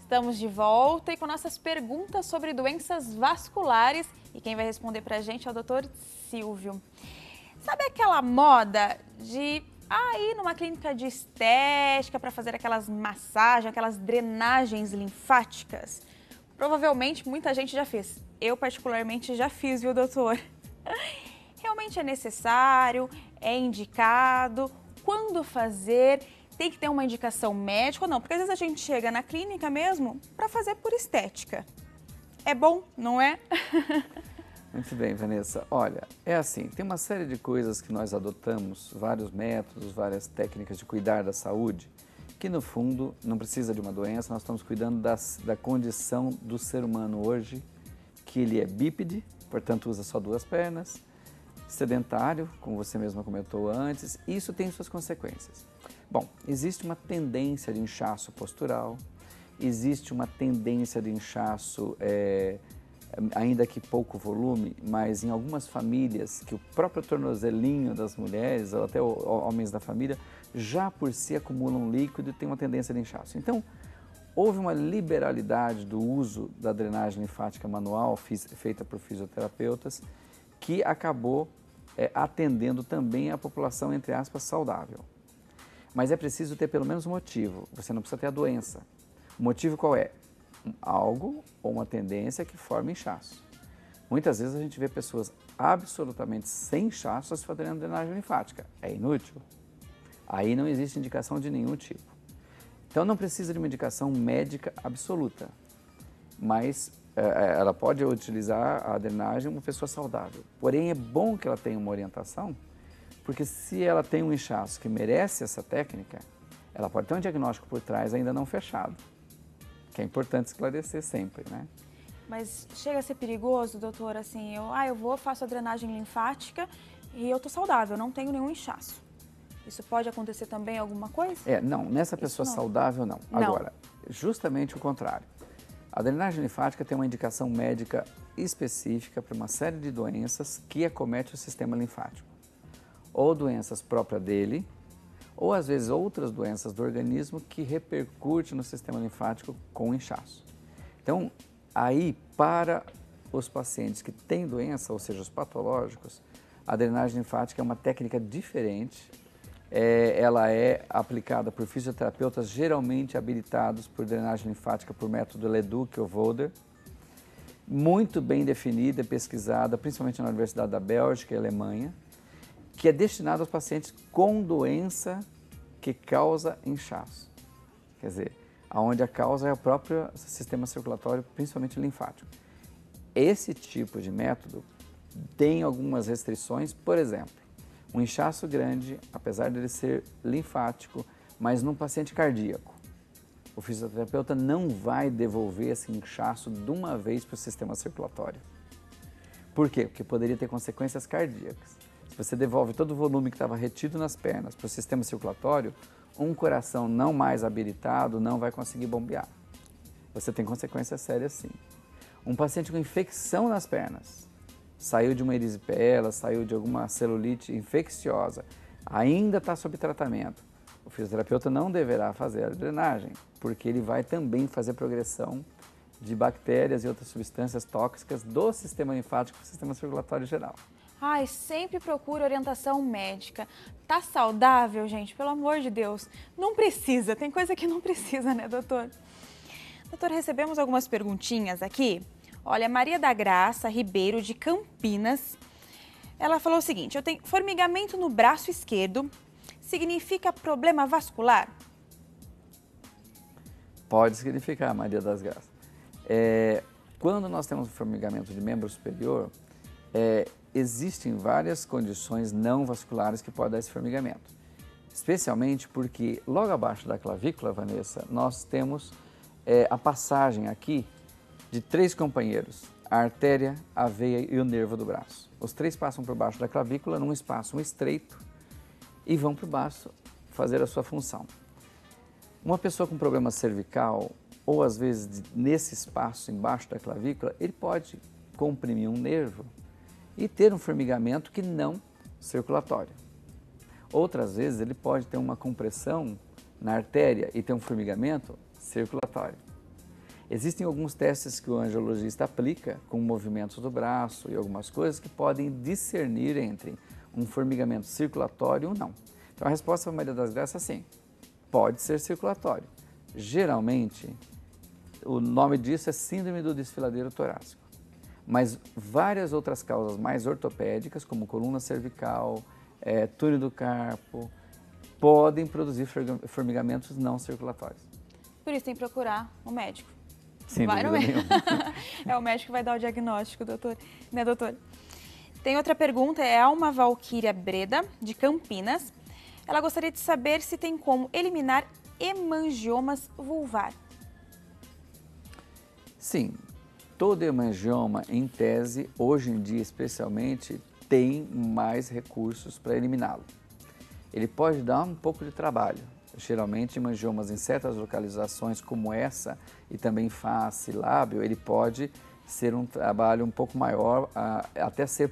Estamos de volta e com nossas perguntas sobre doenças vasculares. E quem vai responder pra gente é o Dr. Silvio. Sabe aquela moda de ir numa clínica de estética para fazer aquelas massagens, aquelas drenagens linfáticas? Provavelmente muita gente já fez. Eu particularmente já fiz, viu, doutor? Realmente é necessário? É indicado? Quando fazer? Tem que ter uma indicação médica ou não? Porque às vezes a gente chega na clínica mesmo para fazer por estética. É bom, não é? Muito bem, Vanessa. Olha, é assim, tem uma série de coisas que nós adotamos, vários métodos, várias técnicas de cuidar da saúde, que no fundo não precisa de uma doença, nós estamos cuidando da condição do ser humano hoje, que ele é bípede, portanto usa só duas pernas, sedentário, como você mesma comentou antes, e isso tem suas consequências. Bom, existe uma tendência de inchaço postural, existe uma tendência de inchaço, ainda que pouco volume, mas em algumas famílias que o próprio tornozelinho das mulheres, ou até homens da família, já por si acumulam líquido e tem uma tendência de inchaço. Então, houve uma liberalidade do uso da drenagem linfática manual feita por fisioterapeutas, que acabou atendendo também a população, entre aspas, saudável. Mas é preciso ter pelo menos um motivo, você não precisa ter a doença. O motivo qual é? Algo ou uma tendência que forma inchaço. Muitas vezes a gente vê pessoas absolutamente sem inchaço fazendo drenagem linfática. É inútil. Aí não existe indicação de nenhum tipo. Então não precisa de uma indicação médica absoluta, mas ela pode utilizar a drenagem uma pessoa saudável. Porém é bom que ela tenha uma orientação, porque se ela tem um inchaço que merece essa técnica, ela pode ter um diagnóstico por trás ainda não fechado, que é importante esclarecer sempre, né? Mas chega a ser perigoso, doutor, assim, faço a drenagem linfática e eu tô saudável, não tenho nenhum inchaço. Isso pode acontecer também alguma coisa? Não, nessa pessoa saudável não. Agora, justamente o contrário. A drenagem linfática tem uma indicação médica específica para uma série de doenças que acomete o sistema linfático. Ou doenças próprias dele, ou às vezes outras doenças do organismo que repercutem no sistema linfático com inchaço. Então, aí para os pacientes que têm doença, ou seja, os patológicos, a drenagem linfática é uma técnica diferente. Ela é aplicada por fisioterapeutas geralmente habilitados por drenagem linfática por método Leduc ou Volder, muito bem definida, pesquisada, principalmente na Universidade da Bélgica e Alemanha, que é destinado aos pacientes com doença que causa inchaço. Quer dizer, onde a causa é o próprio sistema circulatório, principalmente linfático. Esse tipo de método tem algumas restrições, por exemplo, um inchaço grande, apesar de ele ser linfático, mas num paciente cardíaco. O fisioterapeuta não vai devolver esse inchaço de uma vez para o sistema circulatório. Por quê? Porque poderia ter consequências cardíacas. Se você devolve todo o volume que estava retido nas pernas para o sistema circulatório, um coração não mais habilitado não vai conseguir bombear. Você tem consequências sérias sim. Um paciente com infecção nas pernas, saiu de uma erisipela, saiu de alguma celulite infecciosa, ainda está sob tratamento, o fisioterapeuta não deverá fazer a drenagem, porque ele vai também fazer progressão de bactérias e outras substâncias tóxicas do sistema linfático para o sistema circulatório geral. Sempre procure orientação médica. Tá saudável, gente? Pelo amor de Deus. Não precisa, tem coisa que não precisa, né, doutor? Doutor, recebemos algumas perguntinhas aqui. Olha, Maria da Graça Ribeiro, de Campinas, ela falou o seguinte: eu tenho formigamento no braço esquerdo, significa problema vascular? Pode significar, Maria das Graças. Quando nós temos formigamento de membro superior, existem várias condições não vasculares que podem dar esse formigamento. Especialmente porque logo abaixo da clavícula, Vanessa, nós temos a passagem aqui de três companheiros, a artéria, a veia e o nervo do braço. Os três passam por baixo da clavícula num espaço estreito e vão por baixo fazer a sua função. Uma pessoa com problema cervical, ou às vezes nesse espaço embaixo da clavícula, ele pode comprimir um nervo e ter um formigamento que não circulatório. Outras vezes ele pode ter uma compressão na artéria e ter um formigamento circulatório. Existem alguns testes que o angiologista aplica com movimentos do braço e algumas coisas que podem discernir entre um formigamento circulatório ou não. Então a resposta para a maioria das graças é sim, pode ser circulatório. Geralmente, o nome disso é síndrome do desfiladeiro torácico. Mas várias outras causas mais ortopédicas, como coluna cervical, túnel do carpo, podem produzir formigamentos não circulatórios. Por isso tem que procurar um médico. Sem dúvida nenhuma. É o médico que vai dar o diagnóstico, doutor. Né, doutor? Tem outra pergunta, é a Alma Valquíria Breda, de Campinas. Ela gostaria de saber se tem como eliminar hemangiomas vulvar. Sim, todo hemangioma, em tese, hoje em dia especialmente, tem mais recursos para eliminá-lo. Ele pode dar um pouco de trabalho. Geralmente, hemangiomas em certas localizações como essa, e também face, lábio, ele pode ser um trabalho um pouco maior, até ser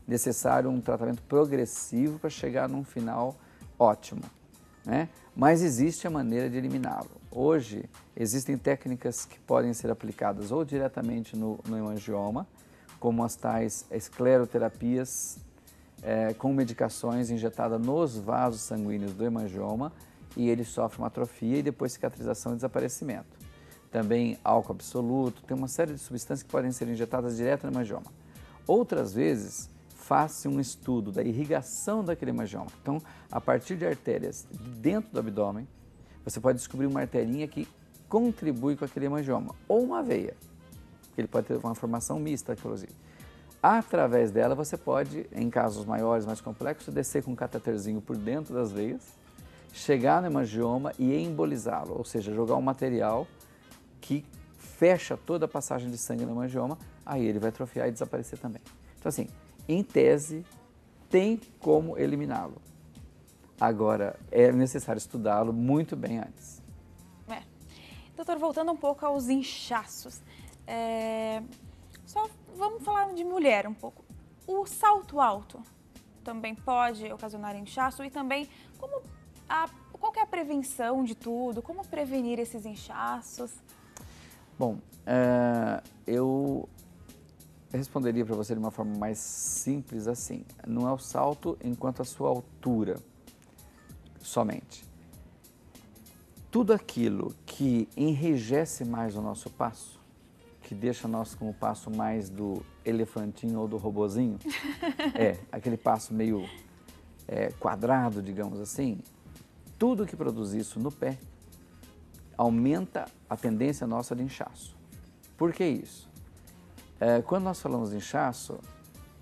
necessário um tratamento progressivo para chegar num final ótimo, né? Mas existe a maneira de eliminá-lo. Hoje, existem técnicas que podem ser aplicadas ou diretamente no hemangioma, como as tais escleroterapias, com medicações injetadas nos vasos sanguíneos do hemangioma, e ele sofre uma atrofia e depois cicatrização e desaparecimento. Também álcool absoluto, tem uma série de substâncias que podem ser injetadas direto no hemangioma. Outras vezes, faz-se um estudo da irrigação daquele hemangioma. Então, a partir de artérias dentro do abdômen, você pode descobrir uma arterinha que contribui com aquele hemangioma, ou uma veia, que ele pode ter uma formação mista, inclusive. Através dela, você pode, em casos maiores, mais complexos, descer com um cateterzinho por dentro das veias, chegar no hemangioma e embolizá-lo, ou seja, jogar um material que fecha toda a passagem de sangue no hemangioma, aí ele vai atrofiar e desaparecer também. Então, assim, em tese, tem como eliminá-lo. Agora, é necessário estudá-lo muito bem antes. Doutor, voltando um pouco aos inchaços, só vamos falar de mulher um pouco. O salto alto também pode ocasionar inchaço e também qual que é a prevenção de tudo? Como prevenir esses inchaços? Bom, eu responderia para você de uma forma mais simples assim. Não é o salto enquanto a sua altura somente. Tudo aquilo que enrijece mais o nosso passo, que deixa nós com o passo mais do elefantinho ou do robozinho, aquele passo meio quadrado, digamos assim, tudo que produz isso no pé aumenta a tendência nossa de inchaço. Por que isso? Quando nós falamos de inchaço,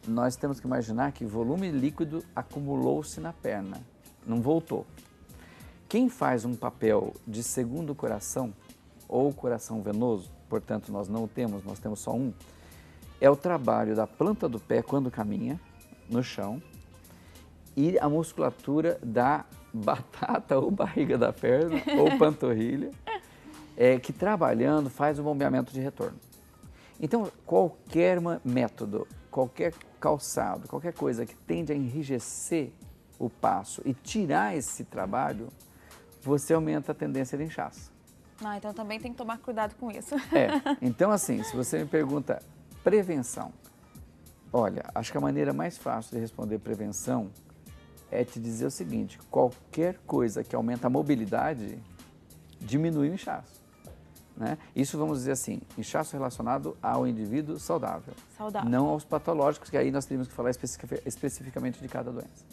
nós temos que imaginar que volume líquido acumulou-se na perna, não voltou. Quem faz um papel de segundo coração ou coração venoso, portanto nós não o temos, nós temos só um, é o trabalho da planta do pé quando caminha no chão e a musculatura da batata ou barriga da perna ou panturrilha, que trabalhando faz o bombeamento de retorno. Então, qualquer método, qualquer calçado, qualquer coisa que tende a enrijecer o passo e tirar esse trabalho, você aumenta a tendência de inchaço. Então também tem que tomar cuidado com isso. Então assim, se você me pergunta prevenção, olha, acho que a maneira mais fácil de responder prevenção é te dizer o seguinte: qualquer coisa que aumenta a mobilidade diminui o inchaço, né? Isso, vamos dizer assim, inchaço relacionado ao indivíduo saudável, não aos patológicos, que aí nós teríamos que falar especificamente de cada doença.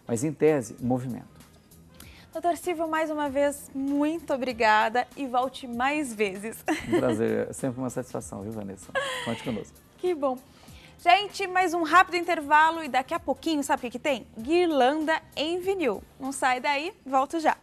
Mas em tese, movimento. Doutor Silvio, mais uma vez, muito obrigada e volte mais vezes. Um prazer, é sempre uma satisfação, viu, Vanessa? Conte conosco. Que bom. Gente, mais um rápido intervalo e daqui a pouquinho, sabe o que tem? Guirlanda em vinil. Não sai daí, volto já.